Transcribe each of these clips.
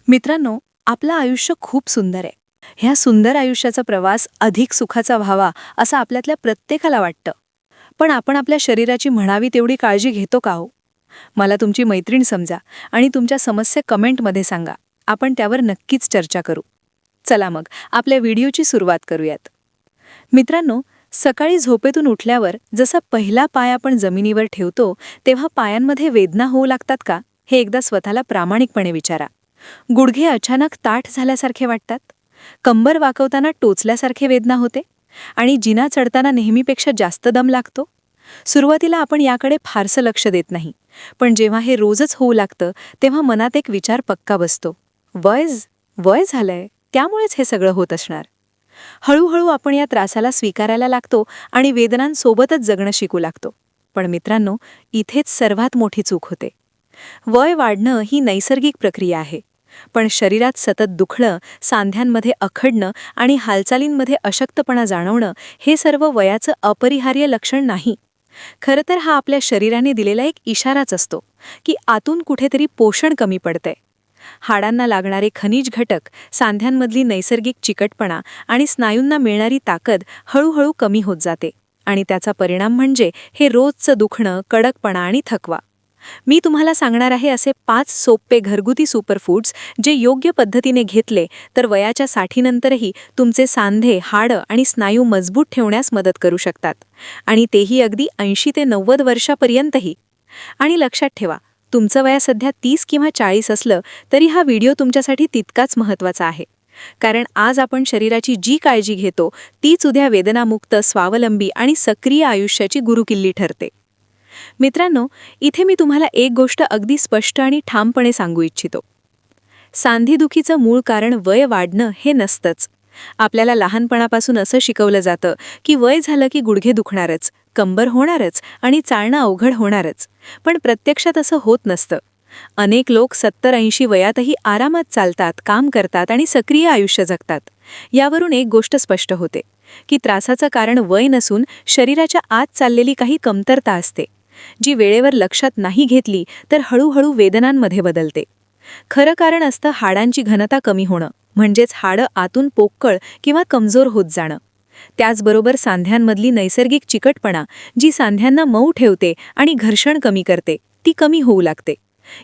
मित्रांनो, आपलं आयुष्य खूप सुंदर आहे. ह्या सुंदर आयुष्याचा प्रवास अधिक सुखाचा व्हावा असं आपल्यातल्या प्रत्येकाला वाटतं. पण आपण आपल्या शरीराची म्हणावी तेवढी काळजी घेतो का हो? मला तुमची मैत्रीण समजा आणि तुमच्या समस्या कमेंटमध्ये सांगा. आपण त्यावर नक्कीच चर्चा करू. चला मग आपल्या व्हिडिओची सुरुवात करूयात. मित्रांनो, सकाळी झोपेतून उठल्यावर जसा पहिला पाय आपण जमिनीवर ठेवतो तेव्हा पायांमध्ये वेदना होऊ लागतात का, हे एकदा स्वतःला प्रामाणिकपणे विचारा. गुडघे अचानक ताठ झाल्यासारखे वाटतात, कंबर वाकवताना टोचल्यासारखे वेदना होते आणि जिना चढताना नेहमीपेक्षा जास्त दम लागतो. सुरुवातीला आपण याकडे फारसं लक्ष देत नाही, पण जेव्हा हे रोजच होऊ लागतं तेव्हा मनात एक विचार पक्का बसतो, वय झालंय, त्यामुळेच हे सगळं होत असणार. हळूहळू आपण या त्रासाला स्वीकारायला लागतो आणि वेदनांसोबतच जगणं शिकू लागतो. पण मित्रांनो, इथेच सर्वात मोठी चूक होते. वय वाढणं ही नैसर्गिक प्रक्रिया आहे, पण शरीरात सतत दुखणं, सांध्यांमध्ये अखडणं आणि हालचालींमध्ये अशक्तपणा जाणवणं हे सर्व वयाचं अपरिहार्य लक्षण नाही. खरं तर हा आपल्या शरीराने दिलेला एक इशाराच असतो की आतून कुठेतरी पोषण कमी पडतंय. हाडांना लागणारे खनिज घटक, सांध्यांमधली नैसर्गिक चिकटपणा आणि स्नायूंना मिळणारी ताकद हळूहळू कमी होत जाते आणि त्याचा परिणाम म्हणजे हे रोजचं दुखणं, कडकपणा आणि थकवा. मी तुम्हाला सांगणार आहे असे 5 सोपे घरगुती सुपरफूड्स जे योग्य पद्धतीने घेतले तर वयाच्या 60 नंतरही तुमचे सांधे, हाडं आणि स्नायू मजबूत ठेवण्यास मदत करू शकतात, आणि तेही अगदी 80 ते 90 वर्षापर्यंतही. आणि लक्षात ठेवा, तुमचं वय सध्या 30 किंवा 40 असलं तरी हा व्हिडिओ तुमच्यासाठी तितकाच महत्त्वाचा आहे. कारण आज आपण शरीराची जी काळजी घेतो तीच उद्या वेदनामुक्त, स्वावलंबी आणि सक्रिय आयुष्याची गुरुकिल्ली ठरते. मित्रांनो, इथे मी तुम्हाला एक गोष्ट अगदी स्पष्ट आणि ठामपणे सांगू इच्छितो. सांधेदुखीचं मूळ कारण वय वाढणं हे नसतंच. आपल्याला लहानपणापासून असं शिकवलं जातं की वय झालं की गुडघे दुखणारच, कंबर होणारच आणि चालणं अवघड होणारच. पण प्रत्यक्षात असं होत नसतं. अनेक लोक 70-80 वयातही आरामात चालतात, काम करतात आणि सक्रिय आयुष्य जगतात. यावरून एक गोष्ट स्पष्ट होते की त्रासाचं कारण वय नसून शरीराच्या आत चाललेली काही कमतरता असते, जी वेळेवर लक्षात नाही घेतली तर हळूहळू वेदनांमध्ये बदलते. खरं कारण असतं हाडांची घनता कमी होणं, म्हणजेच हाडं आतून पोकळ किंवा कमजोर होत जाणं. त्याचबरोबर सांध्यांमधली नैसर्गिक चिकटपणा, जी सांध्यांना मऊ ठेवते आणि घर्षण कमी करते, ती कमी होऊ लागते.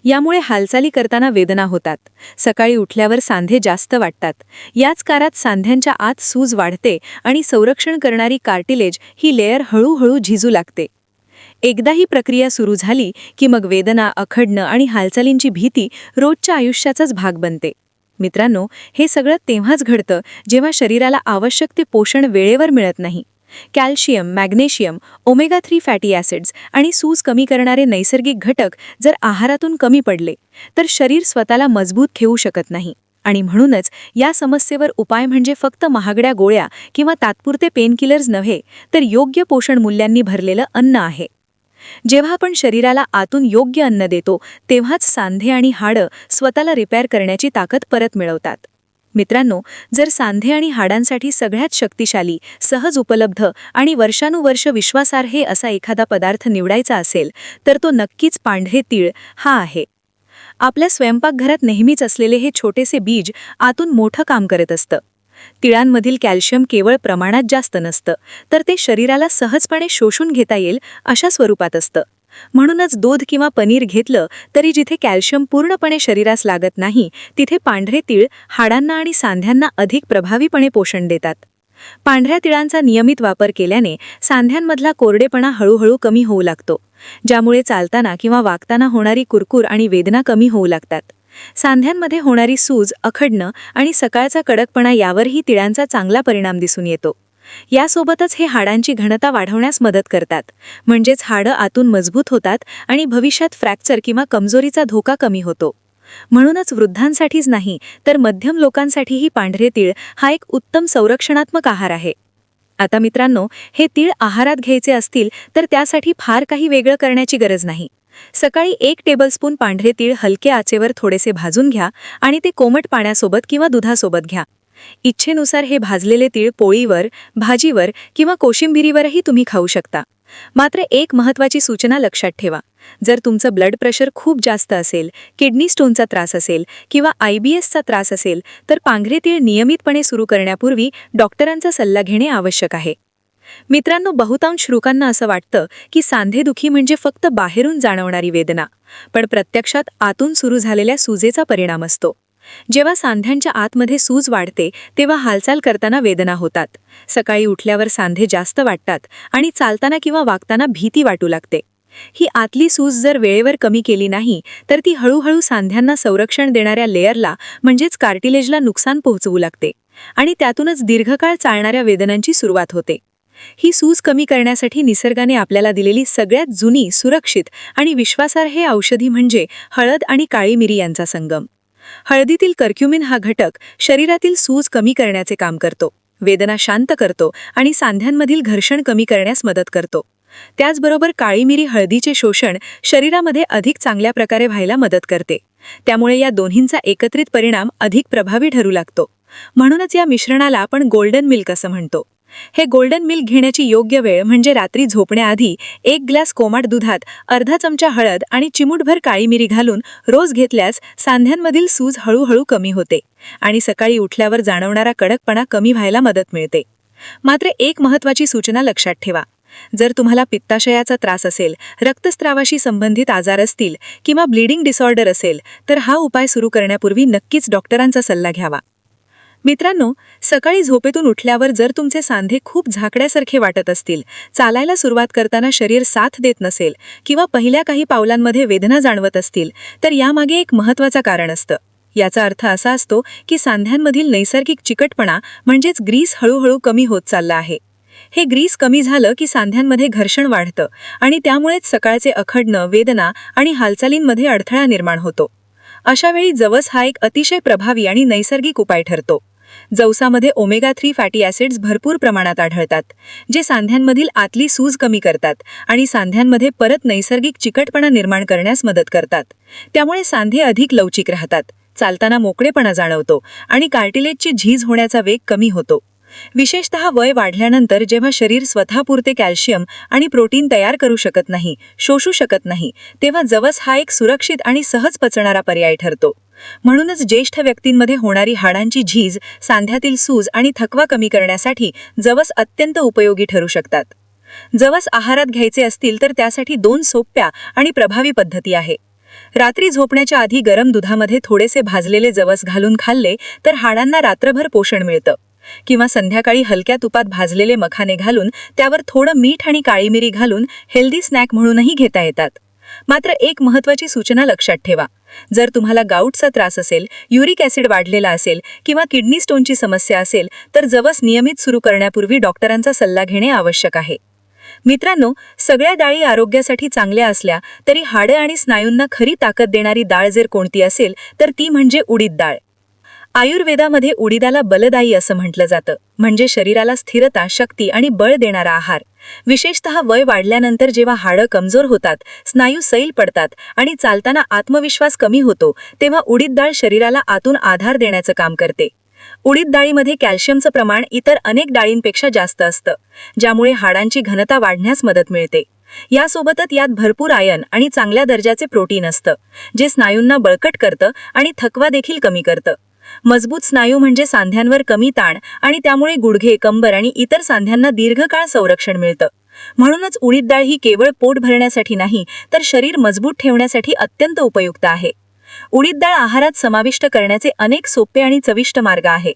यामुळे हालचाली करताना वेदना होतात, सकाळी उठल्यावर सांधे जास्त वाटतात. याच काळात सांध्यांच्या आत सूज वाढते आणि संरक्षण करणारी कार्टिलेज ही लेयर हळूहळू झिजू लागते. एकदा ही प्रक्रिया सुरू झाली की मग वेदना, अखडणं आणि हालचालींची भीती रोजच्या आयुष्याचाच भाग बनते. मित्रांनो, हे सगळं तेव्हाच घडतं जेव्हा शरीराला आवश्यक ते पोषण वेळेवर मिळत नाही. Calcium, magnesium, omega 3 fatty acids आणि सूज कमी करणारे नैसर्गिक घटक जर आहारातून कमी पडले तर शरीर स्वतःला मजबूत ठेवू शकत नाही. आणि म्हणूनच या समस्येवर उपाय म्हणजे फक्त महागड्या गोळ्या किंवा तात्पुरते पेनकिलर्स नव्हे, तर योग्य पोषण मूल्यांनी भरलेलं अन्न आहे. जेव्हा आपण शरीराला आतून योग्य अन्न देतो तेव्हाच सांधे आणि हाडं स्वतःला रिपेअर करण्याची ताकद परत मिळवतात. मित्रांनो, जर सांधे आणि हाडांसाठी सगळ्यात शक्तिशाली, सहज उपलब्ध आणि वर्षानुवर्ष विश्वासार्ह असा एखादा पदार्थ निवडायचा असेल तर तो नक्कीच पांढरे तीळ हा आहे. आपल्या स्वयंपाकघरात नेहमीच असलेले हे छोटेसे बीज आतून मोठं काम करत असतं. तिळांमधील कॅल्शियम केवळ प्रमाणात जास्त नसतं, तर ते शरीराला सहजपणे शोषून घेता येईल अशा स्वरूपात असतं. म्हणूनच दूध किंवा पनीर घेतलं तरी जिथे कॅल्शियम पूर्णपणे शरीरास लागत नाही, तिथे पांढरे तीळ हाडांना आणि सांध्यांना अधिक प्रभावीपणे पोषण देतात. पांढऱ्या तिळांचा नियमित वापर केल्याने सांध्यांमधला कोरडेपणा हळूहळू कमी होऊ लागतो, ज्यामुळे चालताना किंवा वाकताना होणारी कुरकुर आणि वेदना कमी होऊ लागतात. सांध्यांमध्ये होणारी सूज, अखडणं आणि सकाळचा कडकपणा यावरही तिळांचा चांगला परिणाम दिसून येतो. यासोबतच हे हाडांची घनता वाढवण्यास मदत करतात, म्हणजेच हाडं आतून मजबूत होतात आणि भविष्यात फ्रॅक्चर किंवा कमजोरीचा धोका कमी होतो. म्हणूनच वृद्धांसाठीच नाही तर मध्यम लोकांसाठीही पांढरे तीळ हा एक उत्तम संरक्षणात्मक आहार आहे. आता मित्रांनो, हे तीळ आहारात घ्यायचे असतील तर त्यासाठी फार काही वेगळं करण्याची गरज नाही. सकाळी 1 टेबलस्पून पांढरे तीळ हलक्या आचेवर थोडेसे भाजून घ्या आणि ते कोमट पाण्यासोबत किंवा दुधासोबत घ्या. इच्छेनुसार हे भाजलेले तीळ पोळीवर, भाजीवर किंवा कोशिंबिरीवरही तुम्ही खाऊ शकता. मात्र एक महत्त्वाची सूचना लक्षात ठेवा. जर तुमचं ब्लड प्रेशर खूप जास्त असेल, किडनी स्टोनचा त्रास असेल किंवा IBSचा त्रास असेल, तर पांढरे तीळ नियमितपणे सुरू करण्यापूर्वी डॉक्टरांचा सल्ला घेणे आवश्यक आहे. मित्रांनो, बहुतांश लोकांना असं वाटतं की सांधेदुखी म्हणजे फक्त बाहेरून जाणवणारी वेदना, पण प्रत्यक्षात आतून सुरू झालेल्या सूजेचा परिणाम असतो. जेव्हा सांध्यांच्या आतमध्ये सूज वाढते तेव्हा हालचाल करताना वेदना होतात, सकाळी उठल्यावर सांधे जास्त वाटतात आणि चालताना किंवा वागताना भीती वाटू लागते. ही आतली सूज जर वेळेवर कमी केली नाही तर ती हळूहळू सांध्यांना संरक्षण देणाऱ्या लेयरला म्हणजेच कार्टिलेजला नुकसान पोहोचवू लागते आणि त्यातूनच दीर्घकाळ चालणाऱ्या वेदनांची सुरुवात होते. ही सूज कमी करण्यासाठी निसर्गाने आपल्याला दिलेली सगळ्यात जुनी, सुरक्षित आणि विश्वासार्ह औषधी म्हणजे हळद आणि काळी मिरी यांचा संगम. हळदीतील कर्क्युमिन हा घटक शरीरातील सूज कमी करण्याचे काम करतो, वेदना शांत करतो आणि सांध्यांमधील घर्षण कमी करण्यास मदत करतो. त्याचबरोबर काळी मिरी हळदीचे शोषण शरीरामध्ये अधिक चांगल्या प्रकारे व्हायला मदत करते. त्यामुळे या दोन्हींचा एकत्रित परिणाम अधिक प्रभावी ठरू लागतो. म्हणूनच या मिश्रणाला आपण गोल्डन मिल्क असं म्हणतो. हे गोल्डन मिल्क घेण्याची योग्य वेळ म्हणजे रात्री झोपण्याआधी 1 ग्लास कोमट दुधात अर्धा चमचा हळद आणि चिमूटभर काळी मिरी घालून रोज घेतल्यास सांध्यांमधील सूज हळूहळू कमी होते आणि सकाळी उठल्यावर जाणवणारा कडकपणा कमी व्हायला मदत मिळते. मात्र एक महत्त्वाची सूचना लक्षात ठेवा. जर तुम्हाला पित्ताशयाचा त्रास असेल, रक्तस्रावाशी संबंधित आजार असतील किंवा ब्लीडिंग डिसऑर्डर असेल तर हा उपाय सुरू करण्यापूर्वी नक्कीच डॉक्टरांचा सल्ला घ्यावा. मित्रांनो, सकाळी झोपेतून उठल्यावर जर तुमचे सांधे खूप झाकड्यासारखे वाटत असतील, चालायला सुरुवात करताना शरीर साथ देत नसेल किंवा पहिल्या काही पावलांमध्ये वेदना जाणवत असतील, तर यामागे एक महत्त्वाचं कारण असतं. याचा अर्थ असा असतो की सांध्यांमधील नैसर्गिक चिकटपणा म्हणजेच ग्रीस हळूहळू कमी होत चालला आहे. हे ग्रीस कमी झालं की सांध्यांमध्ये घर्षण वाढतं आणि त्यामुळेच सकाळचे अखडणं, वेदना आणि हालचालींमध्ये अडथळा निर्माण होतो. अशावेळी जवस हा एक अतिशय प्रभावी आणि नैसर्गिक उपाय ठरतो. जवसामध्ये ओमेगा-3 फॅटी ॲसिड्स भरपूर प्रमाणात आढळतात, जे सांध्यांमधील आतली सूज कमी करतात आणि सांध्यांमध्ये परत नैसर्गिक चिकटपणा निर्माण करण्यास मदत करतात. त्यामुळे सांधे अधिक लवचिक राहतात, चालताना मोकळेपणा जाणवतो आणि कार्टिलेजची झीज होण्याचा वेग कमी होतो. विशेषतः वय वाढल्यानंतर जेव्हा शरीर स्वतःपुरते कॅल्शियम आणि प्रोटीन तयार करू शकत नाही, शोषू शकत नाही, तेव्हा जवस हा एक सुरक्षित आणि सहज पचणारा पर्याय ठरतो. म्हणूनच ज्येष्ठ व्यक्तींमध्ये होणारी हाडांची झीज, सांध्यातील सूज आणि थकवा कमी करण्यासाठी जवस अत्यंत उपयोगी ठरू शकतात. जवस आहारात घ्यायचे असतील तर त्यासाठी 2 सोप्या आणि प्रभावी पद्धती आहे. रात्री झोपण्याच्या आधी गरम दुधामध्ये थोडेसे भाजलेले जवस घालून खाल्ले तर हाडांना रात्रभर पोषण मिळतं. किंवा संध्याकाळी हलक्या तुपात भाजलेले मखाने घालून त्यावर थोडं मीठ आणि काळी मिरी घालून हेल्दी स्नॅक म्हणूनही घेता येतात. मात्र एक महत्त्वाची सूचना लक्षात ठेवा. जर तुम्हाला गाऊटचा त्रास असेल, युरिक ॲसिड वाढलेला असेल किंवा किडनी स्टोनची समस्या असेल तर जवस नियमित सुरू करण्यापूर्वी डॉक्टरांचा सल्ला घेणे आवश्यक आहे. मित्रांनो, सगळ्या डाळी आरोग्यासाठी चांगल्या असल्या तरी हाडं आणि स्नायूंना खरी ताकद देणारी डाळ जर कोणती असेल तर ती म्हणजे उडीद डाळ. आयुर्वेदामध्ये उडीदाला बलदायी असं म्हटलं जातं, म्हणजे शरीराला स्थिरता, शक्ती आणि बळ देणारा आहार. विशेषतः वय वाढल्यानंतर जेव्हा हाडं कमजोर होतात, स्नायू सैल पडतात आणि चालताना आत्मविश्वास कमी होतो, तेव्हा उडीद डाळ शरीराला आतून आधार देण्याचं काम करते. उडीद डाळीमध्ये कॅल्शियमचं प्रमाण इतर अनेक डाळींपेक्षा जास्त असतं, ज्यामुळे हाडांची घनता वाढण्यास मदत मिळते. यासोबतच यात भरपूर आयर्न आणि चांगल्या दर्जाचे प्रोटीन असतं, जे स्नायूंना बळकट करतं आणि थकवा देखील कमी करतं. मजबूत स्नायू म्हणजे सांध्यांवर कमी ताण आणि त्यामुळे गुडघे, कंबर आणि इतर सांध्यांना दीर्घकाळ संरक्षण मिळतं. म्हणूनच उडीद डाळ ही केवळ पोट भरण्यासाठी नाही तर शरीर मजबूत ठेवण्यासाठी अत्यंत उपयुक्त आहे. उडीद डाळ आहारात समाविष्ट करण्याचे अनेक सोपे आणि चविष्ट मार्ग आहेत.